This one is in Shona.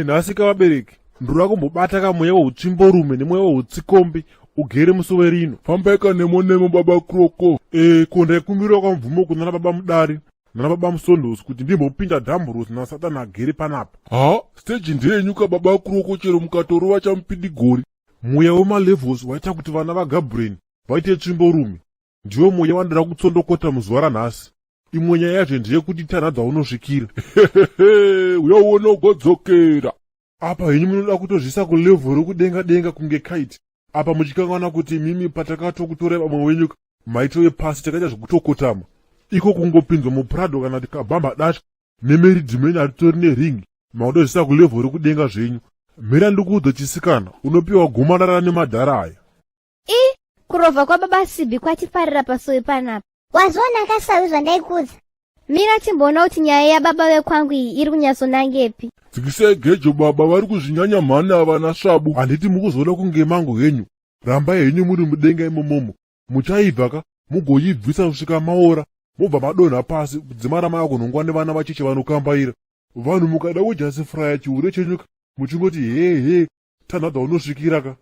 Nhasika vabereki, ndura kumbobata kamweya weuchimborume nemweya weutsikombi ugere musowe rino. Fambaika nemo baba Kroko. Ko ndaikumbira kwamvumo kunana baba Mudari nana baba Musondosi kuti ndimbopinda Dhamburusi naSatani agere panapa. Ha, stage ndeyenyuka baba Kroko chero mukatorova chamupidigori. Mweya wemalevels waita kuti vana vaGabhureni vaite tsvimborume. Ndiwo mweya wandira kutsondokota muzuva ranhasi. Imwe nyaya yazve ndeyekuti tanha dzaunosvikira. Uyauona ugodzokera. Apa henyu munoda kutozvisa kulevel rokudenga denga kunge kite. Apa muchikanganwa kuti mimi patakatokutora vamwe wenyu maito epasi takaita zvekutokotama. Iko kungopinzwa muPrado kana tikabhamba dash nemeridhimeni hatitori neringi. Maudozvisa kulevel rokudenga zvenyu. Mhera ndikuudza chisikana, unopiwa gomarara nemadhara aya. Kurovha kwababa Sibhi kwatiparira pasowe panapa. Wazona kasawi zvandaikudza. Mira timboona kuti nyaya yababa vekwangu iyi iri kunyatsonangepi. Dzikisai gejo baba vari kuzvinyanya mhani havana svabu. Handiti mukuzoda kunge mangu henyu. Rambai henyu muri mudenga imomomo. Muchaibvaka mugoibvisa kusvika maora. Mobva madonha pasi kudzimara maya kunongwa nevana vacheche vanokambaira. Vanhu mukada kujasifraya chihure chenyuka muchingoti tanha dzaunosvikira ka.